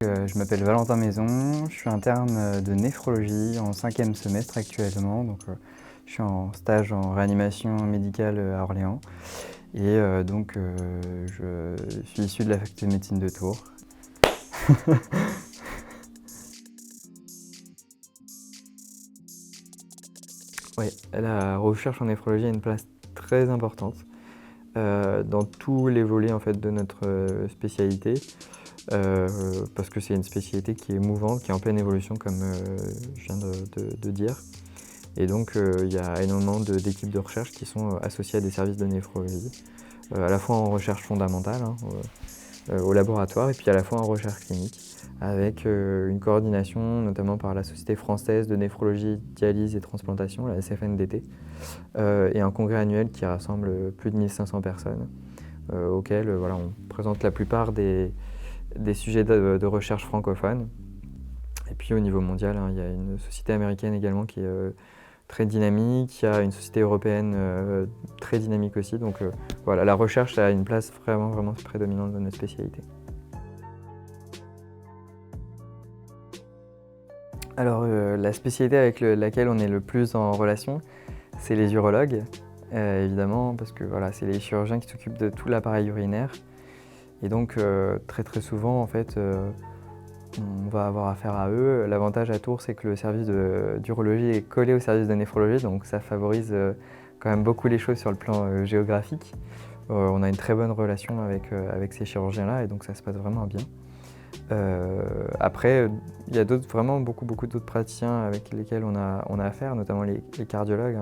Je m'appelle Valentin Maison, je suis interne de néphrologie en 5e semestre actuellement. Je suis en stage en réanimation médicale à Orléans et je suis issu de la faculté de médecine de Tours. Oui, la recherche en néphrologie a une place très importante dans tous les volets en fait, de notre spécialité. Parce que c'est une spécialité qui est mouvante, qui est en pleine évolution comme je viens de dire. Et donc il y a énormément d'équipes de recherche qui sont associées à des services de néphrologie, à la fois en recherche fondamentale, au laboratoire, et puis à la fois en recherche clinique, avec une coordination notamment par la Société française de néphrologie, dialyse et transplantation, la SFNDT, et un congrès annuel qui rassemble plus de 1500 personnes, auquel on présente la plupart des sujets de recherche francophones. Et puis au niveau mondial, il y a une société américaine également qui est très dynamique, il y a une société européenne très dynamique aussi. La recherche a une place vraiment prédominante dans notre spécialité. Alors la spécialité avec laquelle on est le plus en relation, c'est les urologues, évidemment, parce que c'est les chirurgiens qui s'occupent de tout l'appareil urinaire. Et donc très souvent en fait, on va avoir affaire à eux. L'avantage à Tours, c'est que le service d'urologie est collé au service de néphrologie, donc ça favorise quand même beaucoup les choses sur le plan géographique. On a une très bonne relation avec ces chirurgiens-là et donc ça se passe vraiment bien. Après, il y a vraiment beaucoup d'autres praticiens avec lesquels on a affaire, notamment les cardiologues.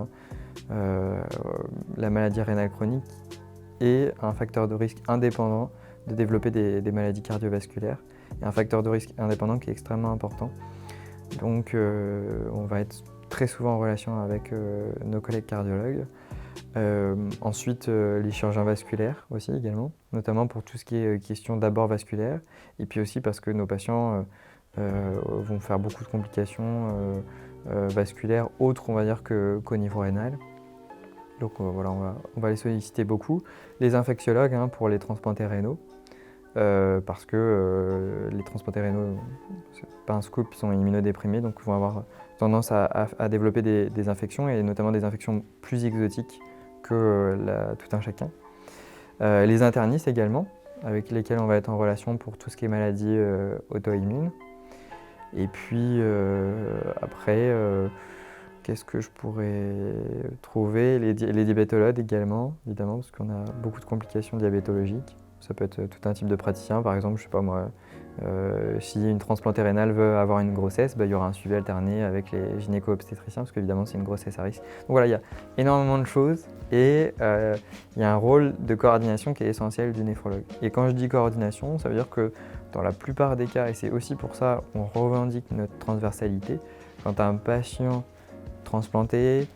La maladie rénale chronique est un facteur de risque indépendant de développer des maladies cardiovasculaires, et un facteur de risque indépendant qui est extrêmement important. Donc on va être très souvent en relation avec nos collègues cardiologues. Ensuite, les chirurgiens vasculaires aussi également, notamment pour tout ce qui est question d'abord vasculaire, et puis aussi parce que nos patients vont faire beaucoup de complications vasculaires autres, on va dire, qu'au niveau rénal. Donc on va les solliciter beaucoup. Les infectiologues pour les transplantés rénaux, parce que les transplantés rénaux, c'est pas un scoop, ils sont immunodéprimés, donc ils vont avoir tendance à développer des infections, et notamment des infections plus exotiques que tout un chacun. Les internistes également, avec lesquels on va être en relation pour tout ce qui est maladies auto-immunes. Et puis après, qu'est-ce que je pourrais trouver? Les diabétologues également, évidemment, parce qu'on a beaucoup de complications diabétologiques. Ça peut être tout un type de praticien, par exemple, je sais pas moi, si une transplantée rénale veut avoir une grossesse, il y aura un suivi alterné avec les gynéco-obstétriciens, parce qu'évidemment c'est une grossesse à risque. Donc voilà, il y a énormément de choses et il y a un rôle de coordination qui est essentiel du néphrologue. Et quand je dis coordination, ça veut dire que dans la plupart des cas, et c'est aussi pour ça qu'on revendique notre transversalité, quand un patient transplanté,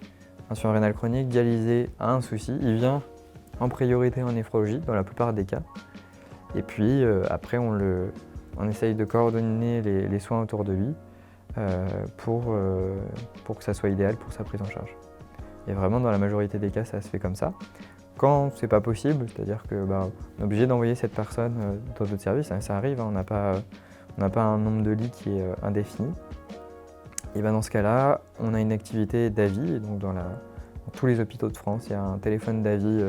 insuffisance rénale chronique, dialysé, a un souci, il vient en priorité en néphrologie, dans la plupart des cas. Et puis après, on essaye de coordonner les soins autour de lui pour que ça soit idéal pour sa prise en charge. Et vraiment, dans la majorité des cas, ça se fait comme ça. Quand c'est pas possible, c'est-à-dire qu'on est obligé d'envoyer cette personne dans d'autres services, ça arrive, on n'a pas un nombre de lits qui est indéfini. Et dans ce cas-là, on a une activité d'avis. Donc dans tous les hôpitaux de France, il y a un téléphone d'avis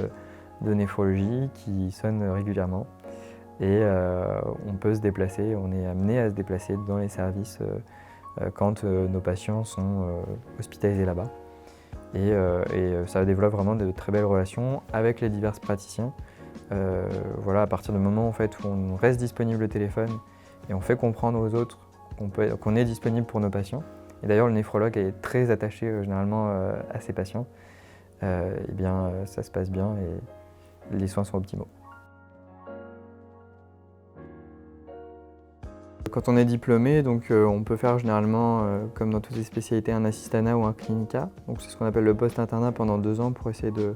de néphrologie qui sonne régulièrement. Et on peut se déplacer, on est amené à se déplacer dans les services quand nos patients sont hospitalisés là-bas. Et ça développe vraiment de très belles relations avec les divers praticiens. À partir du moment en fait, où on reste disponible au téléphone et on fait comprendre aux autres qu'on est disponible pour nos patients. Et d'ailleurs, le néphrologue est très attaché généralement à ses patients. Ça se passe bien et les soins sont optimaux. Quand on est diplômé, on peut faire généralement, comme dans toutes les spécialités, un assistanat ou un clinica. Donc c'est ce qu'on appelle le post-internat pendant 2 ans pour essayer de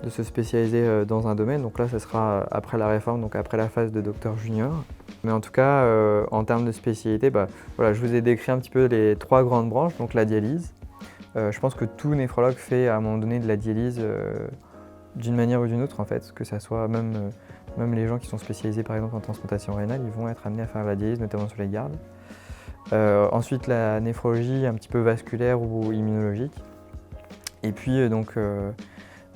se spécialiser dans un domaine. Donc là, ça sera après la réforme, donc après la phase de docteur junior. Mais en tout cas, en termes de spécialité, je vous ai décrit un petit peu les 3 grandes branches, donc la dialyse. Je pense que tout néphrologue fait à un moment donné de la dialyse d'une manière ou d'une autre, en fait, que ça soit même les gens qui sont spécialisés par exemple en transplantation rénale, ils vont être amenés à faire la dialyse, notamment sur les gardes. Ensuite, la néphrologie un petit peu vasculaire ou immunologique. Et puis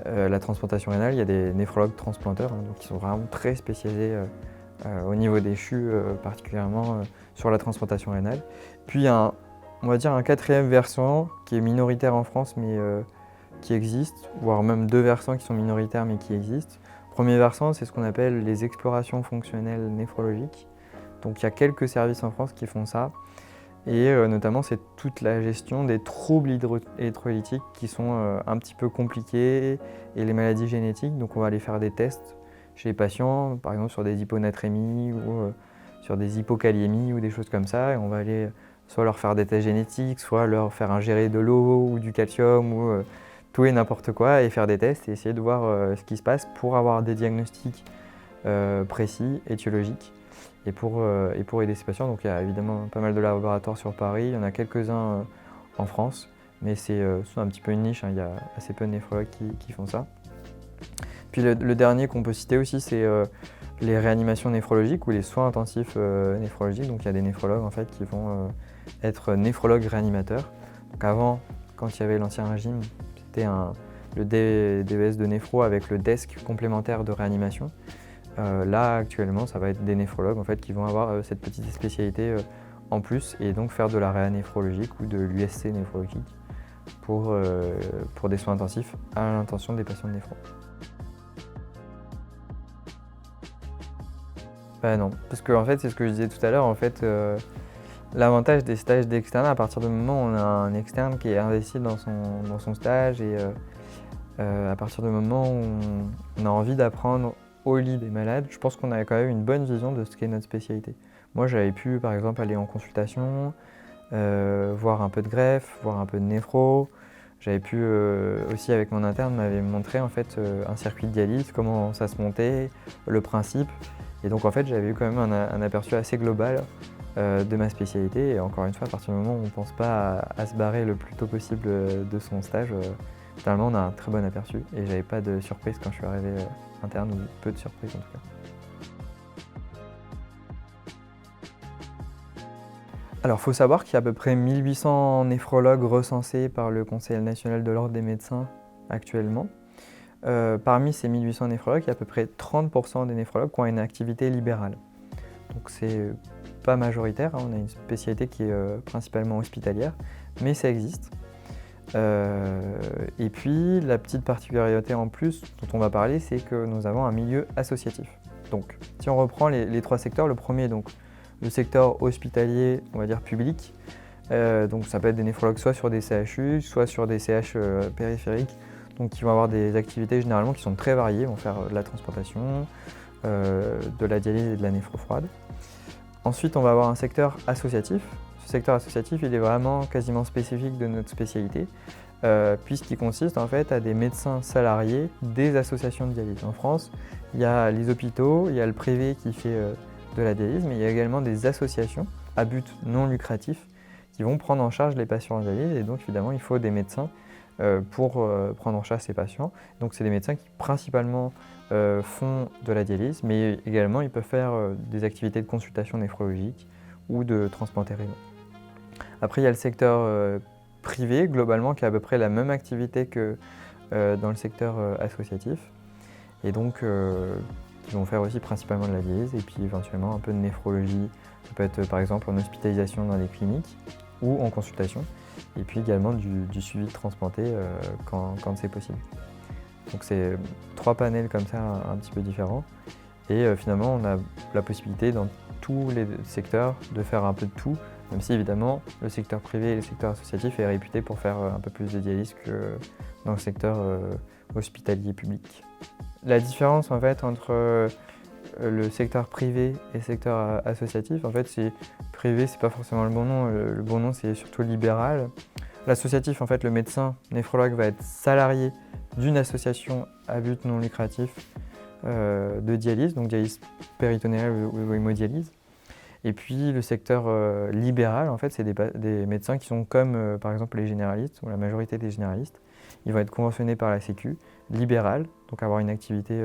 la transplantation rénale, il y a des néphrologues transplanteurs, hein, donc qui sont vraiment très spécialisés au niveau des CHU, particulièrement sur la transplantation rénale. Puis il y a on va dire un quatrième versant qui est minoritaire en France, mais qui existe, voire même deux versants qui sont minoritaires mais qui existent. Premier versant, c'est ce qu'on appelle les explorations fonctionnelles néphrologiques. Donc il y a quelques services en France qui font ça. Et notamment, c'est toute la gestion des troubles électrolytiques qui sont un petit peu compliqués et les maladies génétiques. Donc on va aller faire des tests chez les patients, par exemple sur des hyponatrémies ou sur des hypokaliémies ou des choses comme ça. Et on va aller soit leur faire des tests génétiques, soit leur faire ingérer de l'eau ou du calcium ou tout et n'importe quoi et faire des tests et essayer de voir ce qui se passe pour avoir des diagnostics précis, étiologiques. Et pour aider ces patients, donc il y a évidemment pas mal de laboratoires sur Paris, il y en a quelques-uns en France, mais c'est un petit peu une niche, hein, il y a assez peu de néphrologues qui font ça. Puis le dernier qu'on peut citer aussi, c'est les réanimations néphrologiques ou les soins intensifs néphrologiques. Donc il y a des néphrologues en fait qui vont être néphrologues réanimateurs. Donc avant, quand il y avait l'ancien régime, c'était le DES de néphro avec le desk complémentaire de réanimation. Là, actuellement, ça va être des néphrologues en fait, qui vont avoir cette petite spécialité en plus et donc faire de la réa néphrologique ou de l'USC néphrologique pour des soins intensifs à l'intention des patients de néphro. Non, parce que en fait, c'est ce que je disais tout à l'heure, en fait, l'avantage des stages d'externat, à partir du moment où on a un externe qui est investi dans son stage et à partir du moment où on a envie d'apprendre au lit des malades, je pense qu'on a quand même une bonne vision de ce qu'est notre spécialité. Moi, j'avais pu, par exemple, aller en consultation, voir un peu de greffe, voir un peu de néphro. J'avais pu aussi, avec mon interne, m'avait montré en fait un circuit de dialyse, comment ça se montait, le principe. Et donc, en fait, j'avais eu quand même un aperçu assez global de ma spécialité. Et encore une fois, à partir du moment où on ne pense pas à se barrer le plus tôt possible de son stage, finalement, on a un très bon aperçu. Et j'avais pas de surprise quand je suis arrivé interne, ou peu de surprises en tout cas. Alors, il faut savoir qu'il y a à peu près 1800 néphrologues recensés par le Conseil national de l'ordre des médecins actuellement. Parmi ces 1800 néphrologues, il y a à peu près 30% des néphrologues qui ont une activité libérale. Donc c'est pas majoritaire, hein, on a une spécialité qui est principalement hospitalière, mais ça existe. Et puis la petite particularité en plus dont on va parler, c'est que nous avons un milieu associatif. Donc si on reprend les trois secteurs, le premier, donc le secteur hospitalier, on va dire public, donc ça peut être des néphrologues soit sur des CHU, soit sur des CH périphériques, donc qui vont avoir des activités généralement qui sont très variées, vont faire de la transplantation, de la dialyse et de la néphro froide. Ensuite, on va avoir un secteur associatif. Ce secteur associatif, il est vraiment quasiment spécifique de notre spécialité, puisqu'il consiste en fait à des médecins salariés des associations de dialyse. En France, il y a les hôpitaux, il y a le privé qui fait de la dialyse, mais il y a également des associations à but non lucratif qui vont prendre en charge les patients en dialyse, et donc évidemment, il faut des médecins pour prendre en charge ces patients. Donc c'est des médecins qui principalement font de la dialyse, mais également ils peuvent faire des activités de consultation néphrologique ou de transplanter rénaux. Après il y a le secteur privé, globalement, qui a à peu près la même activité que dans le secteur associatif, et donc qui vont faire aussi principalement de la dialyse, et puis éventuellement un peu de néphrologie. Ça peut être par exemple en hospitalisation dans les cliniques ou en consultation, et puis également du suivi de transplanté quand c'est possible. Donc c'est trois panels comme ça un petit peu différents, et finalement on a la possibilité dans tous les secteurs de faire un peu de tout, même si évidemment le secteur privé et le secteur associatif est réputé pour faire un peu plus de dialyse que dans le secteur hospitalier public. La différence en fait entre le secteur privé et le secteur associatif, en fait, c'est privé, c'est pas forcément le bon nom. Le bon nom, c'est surtout libéral. L'associatif, en fait, le médecin néphrologue va être salarié d'une association à but non lucratif de dialyse, donc dialyse péritonéale ou hémodialyse. Et puis le secteur libéral, en fait, c'est des médecins qui sont comme par exemple les généralistes ou la majorité des généralistes, Ils vont être conventionnés par la Sécu, libérale, donc avoir une activité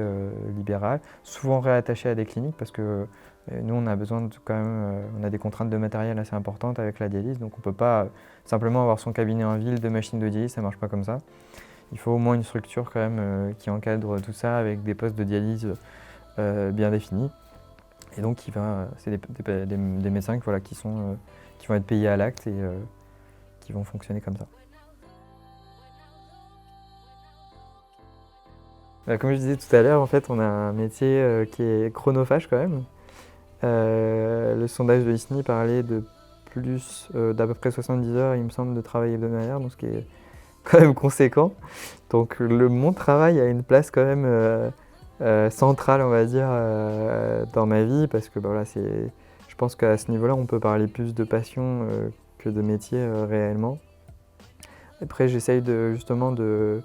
libérale, souvent réattachée à des cliniques parce que nous on a besoin quand même, on a des contraintes de matériel assez importantes avec la dialyse, donc on ne peut pas simplement avoir son cabinet en ville, 2 machines de dialyse, ça ne marche pas comme ça. Il faut au moins une structure quand même qui encadre tout ça avec des postes de dialyse bien définis. Et donc c'est des médecins voilà, qui vont être payés à l'acte et qui vont fonctionner comme ça. Comme je disais tout à l'heure, en fait, on a un métier qui est chronophage quand même. Le sondage de l'ISNI parlait de d'à peu près 70 heures, il me semble, de travail hebdomadaire, donc ce qui est quand même conséquent. Donc mon travail a une place quand même centrale, on va dire, dans ma vie, parce que voilà, je pense qu'à ce niveau-là, on peut parler plus de passion que de métier réellement. Après, j'essaye justement de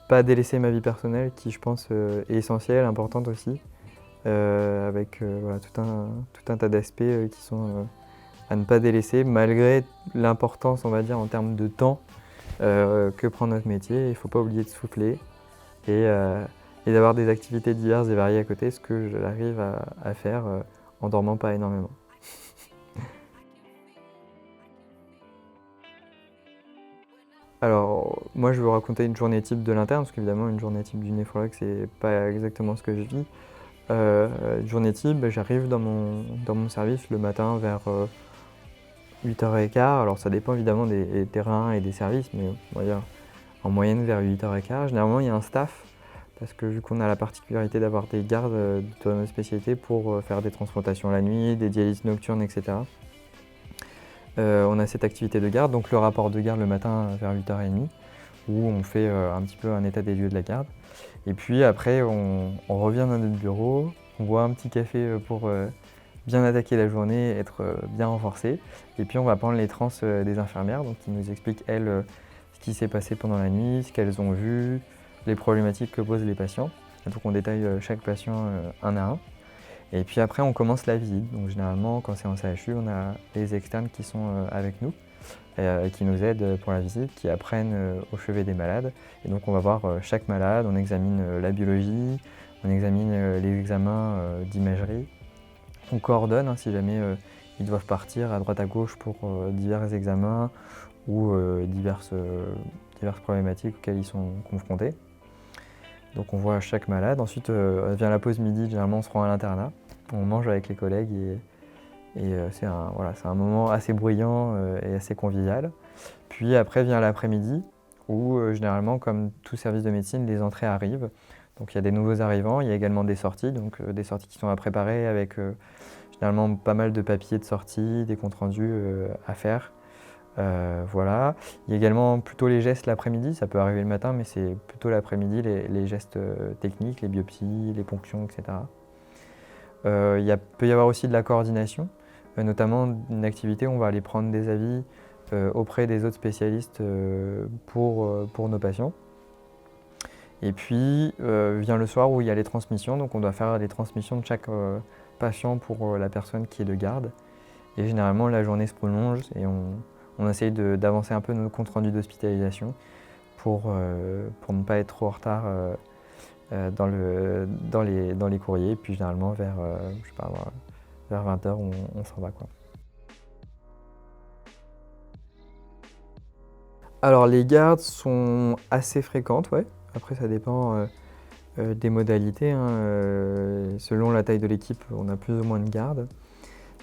pas délaisser ma vie personnelle, qui je pense est essentielle, importante aussi, avec voilà, tout un tas d'aspects qui sont à ne pas délaisser, malgré l'importance, on va dire, en termes de temps que prend notre métier. Il ne faut pas oublier de souffler et d'avoir des activités diverses et variées à côté, ce que j'arrive à faire en dormant pas énormément. Alors, moi je veux raconter une journée type de l'interne, parce qu'évidemment une journée type du néphrologue c'est pas exactement ce que je vis. Une journée type, j'arrive dans mon service le matin vers 8h15, alors ça dépend évidemment des terrains et des services, mais on va dire en moyenne vers 8h15. Généralement il y a un staff, parce que vu qu'on a la particularité d'avoir des gardes de notre spécialité pour faire des transplantations la nuit, des dialyses nocturnes, etc. On a cette activité de garde, donc le rapport de garde le matin vers 8h30, où on fait un petit peu un état des lieux de la garde. Et puis après, on revient dans notre bureau, on boit un petit café pour bien attaquer la journée, être bien renforcé. Et puis on va prendre les trans des infirmières, donc qui nous expliquent, elles, ce qui s'est passé pendant la nuit, ce qu'elles ont vu, les problématiques que posent les patients. Et donc on détaille chaque patient un à un. Et puis après, on commence la visite. Donc généralement, quand c'est en CHU, on a les externes qui sont avec nous, qui nous aident pour la visite, qui apprennent au chevet des malades. Et donc on va voir chaque malade, on examine la biologie, on examine les examens d'imagerie. On coordonne hein, si jamais ils doivent partir à droite à gauche pour divers examens ou diverses problématiques auxquelles ils sont confrontés. Donc on voit chaque malade. Ensuite vient la pause midi, généralement on se rend à l'internat. On mange avec les collègues et c'est un moment assez bruyant et assez convivial. Puis après vient l'après-midi où généralement, comme tout service de médecine, les entrées arrivent. Donc il y a des nouveaux arrivants, il y a également des sorties, donc des sorties qui sont à préparer avec généralement pas mal de papiers de sortie, des comptes rendus à faire. Voilà. Il y a également plutôt les gestes l'après-midi, ça peut arriver le matin, mais c'est plutôt l'après-midi, les gestes techniques, les biopsies, les ponctions, etc. Peut y avoir aussi de la coordination, notamment une activité où on va aller prendre des avis auprès des autres spécialistes pour nos patients. Et puis vient le soir où il y a les transmissions, donc on doit faire les transmissions de chaque patient pour la personne qui est de garde. Et généralement la journée se prolonge et on essaye d'avancer un peu nos comptes rendus d'hospitalisation pour ne pas être trop en retard dans les courriers. Et puis généralement vers 20h on s'en va, quoi. Alors les gardes sont assez fréquentes, ouais. Après ça dépend des modalités, hein. Selon la taille de l'équipe, on a plus ou moins de gardes.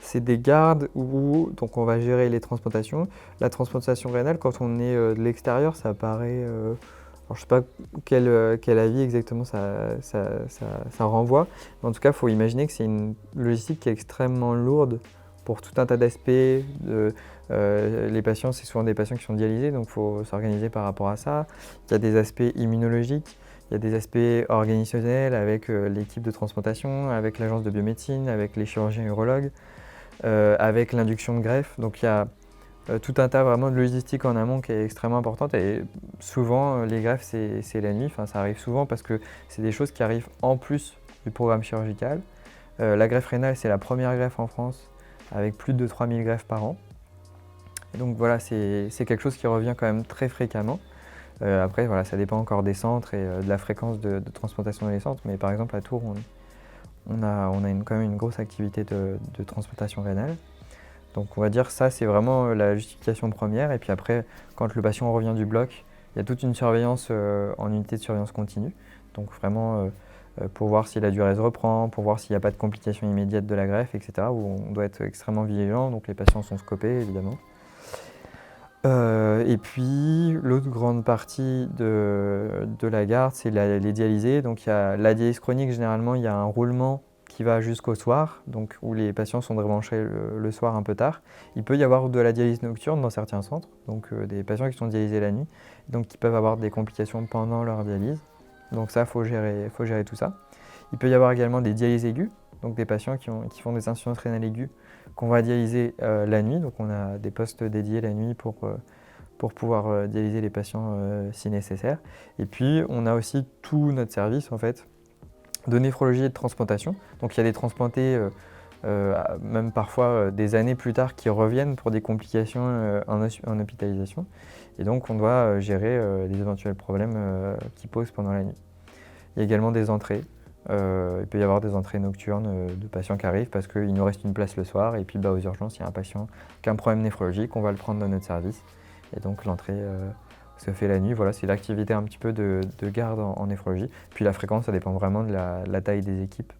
C'est des gardes où donc on va gérer les transplantations. La transplantation rénale, quand on est de l'extérieur, ça paraît... alors je ne sais pas quel avis exactement ça renvoie. Mais en tout cas, il faut imaginer que c'est une logistique qui est extrêmement lourde pour tout un tas d'aspects. Les patients, c'est souvent des patients qui sont dialysés, donc il faut s'organiser par rapport à ça. Il y a des aspects immunologiques. Il y a des aspects organisationnels avec l'équipe de transplantation, avec l'agence de biomédecine, avec les chirurgiens urologues, avec l'induction de greffe. Donc il y a tout un tas vraiment de logistique en amont qui est extrêmement importante et souvent les greffes c'est la nuit, enfin, ça arrive souvent parce que c'est des choses qui arrivent en plus du programme chirurgical. La greffe rénale c'est la première greffe en France avec plus de 3000 greffes par an. Et donc voilà, c'est quelque chose qui revient quand même très fréquemment. Après, voilà, ça dépend encore des centres et de la fréquence de transplantation dans les centres. Mais par exemple, à Tours, on a quand même une grosse activité de transplantation rénale. Donc on va dire ça, c'est vraiment la justification première. Et puis après, quand le patient revient du bloc, il y a toute une surveillance en unité de surveillance continue. Donc vraiment pour voir si la durée se reprend, pour voir s'il n'y a pas de complications immédiates de la greffe, etc. Où on doit être extrêmement vigilant. Donc les patients sont scopés, évidemment. Et puis l'autre grande partie de la garde, c'est les dialysés. Donc il y a la dialyse chronique, généralement il y a un roulement qui va jusqu'au soir, donc où les patients sont débranchés le soir un peu tard. Il peut y avoir de la dialyse nocturne dans certains centres, donc des patients qui sont dialysés la nuit, donc qui peuvent avoir des complications pendant leur dialyse. Donc ça, faut gérer tout ça. Il peut y avoir également des dialyses aiguës, donc des patients qui font des insuffisances rénales aiguës qu'on va dialyser la nuit. Donc on a des postes dédiés la nuit pour pouvoir dialyser les patients si nécessaire. Et puis on a aussi tout notre service en fait de néphrologie et de transplantation. Donc il y a des transplantés même parfois des années plus tard qui reviennent pour des complications en hospitalisation. Et donc on doit gérer les éventuels problèmes qu'ils posent pendant la nuit. Il y a également des entrées. Il peut y avoir des entrées nocturnes de patients qui arrivent parce qu'il nous reste une place le soir et puis aux urgences, il y a un patient qui a un problème néphrologique, on va le prendre dans notre service. Et donc l'entrée se fait la nuit. Voilà, c'est l'activité un petit peu de garde en néphrologie. Puis la fréquence, ça dépend vraiment de la taille des équipes.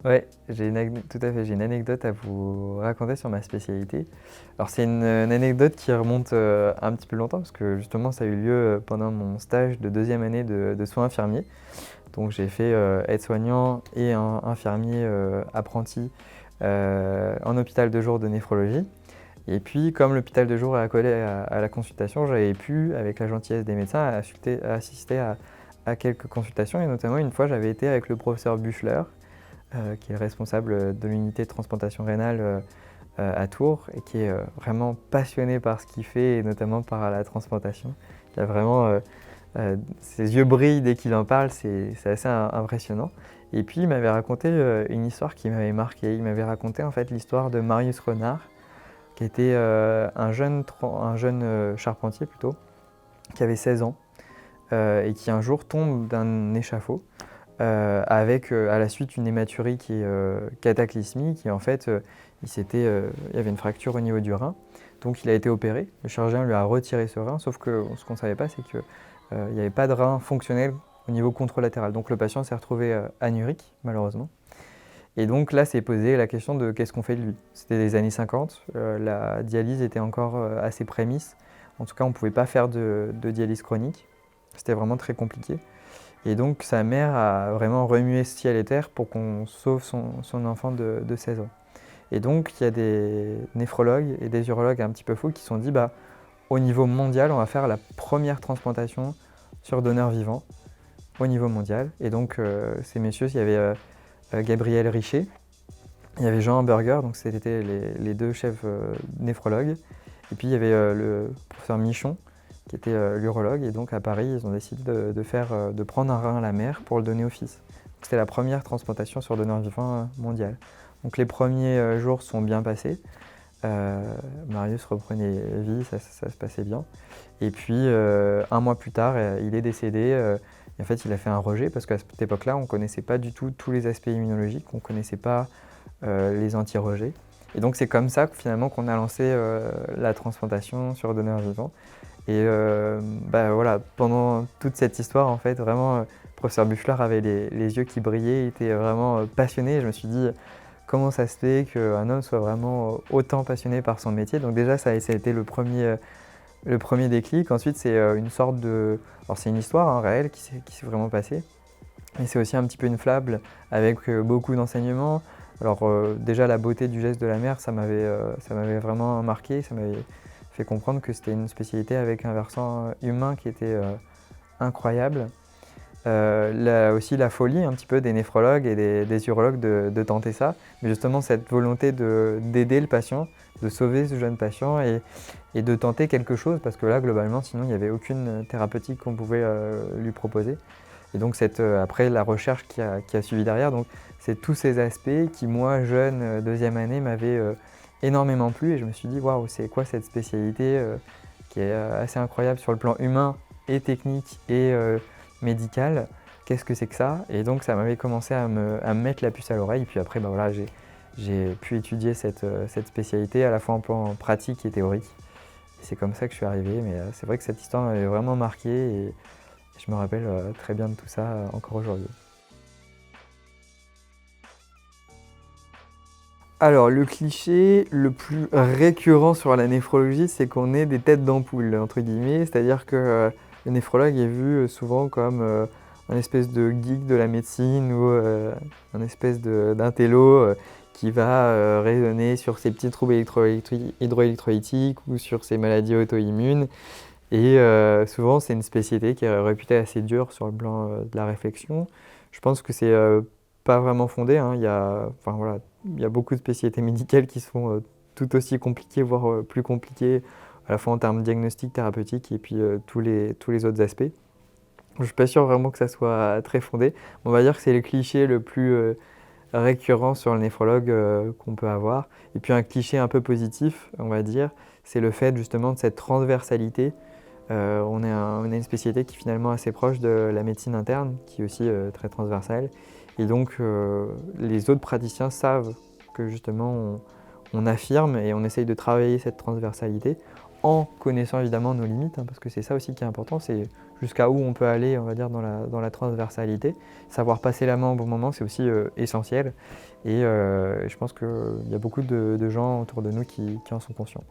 Ouais, tout à fait, j'ai une anecdote à vous raconter sur ma spécialité. Alors c'est une anecdote qui remonte un petit peu longtemps parce que justement ça a eu lieu pendant mon stage de deuxième année de soins infirmiers. Donc j'ai fait aide-soignant et un infirmier apprenti en hôpital de jour de néphrologie. Et puis comme l'hôpital de jour est accolé à la consultation, j'avais pu, avec la gentillesse des médecins, assister à quelques consultations et notamment une fois j'avais été avec le professeur Buchler, qui est le responsable de l'unité de transplantation rénale à Tours et qui est vraiment passionné par ce qu'il fait et notamment par la transplantation. Il a vraiment ses yeux brillent dès qu'il en parle, c'est assez impressionnant. Et puis il m'avait raconté une histoire qui m'avait marqué. Il m'avait raconté en fait l'histoire de Marius Renard, qui était un jeune charpentier plutôt, qui avait 16 ans et qui un jour tombe d'un échafaud. Avec à la suite une hématurie qui est cataclysmique et en fait il y avait une fracture au niveau du rein, donc il a été opéré, le chirurgien lui a retiré ce rein, sauf que ce qu'on ne savait pas c'est qu'il n'y avait pas de rein fonctionnel au niveau contralatéral, donc le patient s'est retrouvé anurique malheureusement. Et donc là s'est posé la question de qu'est-ce qu'on fait de lui. C'était les années 50, la dialyse était encore à ses prémices, en tout cas on ne pouvait pas faire de dialyse chronique, c'était vraiment très compliqué. Et donc sa mère a vraiment remué ciel et terre pour qu'on sauve son enfant de 16 ans. Et donc il y a des néphrologues et des urologues un petit peu fous qui se sont dit au niveau mondial, on va faire la première transplantation sur donneur vivant au niveau mondial. Et donc ces messieurs, il y avait Gabriel Richer, il y avait Jean Hamburger, donc c'était les deux chefs néphrologues. Et puis il y avait le professeur Michon, qui était l'urologue, et donc à Paris, ils ont décidé de prendre un rein à la mère pour le donner au fils. C'était la première transplantation sur donneur vivant mondial. Donc les premiers jours sont bien passés. Marius reprenait vie, ça se passait bien. Et puis un mois plus tard, il est décédé. Et en fait, il a fait un rejet parce qu'à cette époque-là, on ne connaissait pas du tout tous les aspects immunologiques, on ne connaissait pas les anti-rejets. Et donc c'est comme ça finalement qu'on a lancé la transplantation sur donneur vivant. Et voilà, pendant toute cette histoire, en fait, vraiment, le professeur Buchler avait les yeux qui brillaient, il était vraiment passionné. Et je me suis dit, comment ça se fait qu'un homme soit vraiment autant passionné par son métier? Donc déjà, ça a été le premier déclic. Ensuite, c'est une sorte de... Alors c'est une histoire réelle qui s'est vraiment passée. Mais c'est aussi un petit peu une fable avec beaucoup d'enseignements. Alors déjà, la beauté du geste de la mère, ça m'avait vraiment marqué, ça m'avait fait comprendre que c'était une spécialité avec un versant humain qui était incroyable. Aussi la folie un petit peu des néphrologues et des urologues de tenter ça, mais justement cette volonté d'aider le patient, de sauver ce jeune patient et de tenter quelque chose, parce que là globalement sinon il n'y avait aucune thérapeutique qu'on pouvait lui proposer. Et donc après la recherche qui a suivi derrière, donc c'est tous ces aspects qui moi jeune deuxième année énormément plu et je me suis dit waouh, c'est quoi cette spécialité qui est assez incroyable sur le plan humain et technique et médical. Qu'est-ce que c'est que ça? Et donc ça m'avait commencé à me mettre la puce à l'oreille. Puis après, bah voilà, j'ai pu étudier cette spécialité à la fois en plan pratique et théorique. Et c'est comme ça que je suis arrivé. Mais c'est vrai que cette histoire m'avait vraiment marqué et je me rappelle très bien de tout ça encore aujourd'hui. Alors, le cliché le plus récurrent sur la néphrologie, c'est qu'on est des têtes d'ampoule, entre guillemets. C'est-à-dire que le néphrologue est vu souvent comme un espèce de geek de la médecine ou un espèce d'intello qui va raisonner sur ses petits troubles hydroélectrolytiques ou sur ses maladies auto-immunes. Et souvent, c'est une spécialité qui est réputée assez dure sur le plan de la réflexion. Je pense que c'est pas vraiment fondé, hein. Enfin, voilà, il y a beaucoup de spécialités médicales qui sont tout aussi compliquées, voire plus compliquées, à la fois en termes diagnostiques, thérapeutiques et puis tous les autres aspects. Je ne suis pas sûr vraiment que ça soit très fondé. On va dire que c'est le cliché le plus récurrent sur le néphrologue qu'on peut avoir. Et puis un cliché un peu positif, on va dire, c'est le fait justement de cette transversalité. On a une spécialité qui est finalement assez proche de la médecine interne, qui est aussi très transversale. Et donc les autres praticiens savent que justement on affirme et on essaye de travailler cette transversalité en connaissant évidemment nos limites, hein, parce que c'est ça aussi qui est important, c'est jusqu'à où on peut aller, on va dire, dans la transversalité. Savoir passer la main au bon moment, c'est aussi essentiel. Et je pense qu'il y a beaucoup de gens autour de nous qui en sont conscients.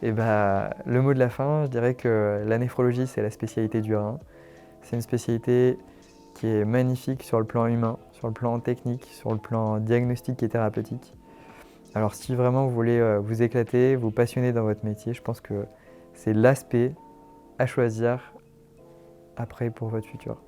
Et bah, le mot de la fin, je dirais que la néphrologie, c'est la spécialité du rein. C'est une spécialité qui est magnifique sur le plan humain, sur le plan technique, sur le plan diagnostique et thérapeutique. Alors si vraiment vous voulez vous éclater, vous passionner dans votre métier, je pense que c'est l'aspect à choisir après pour votre futur.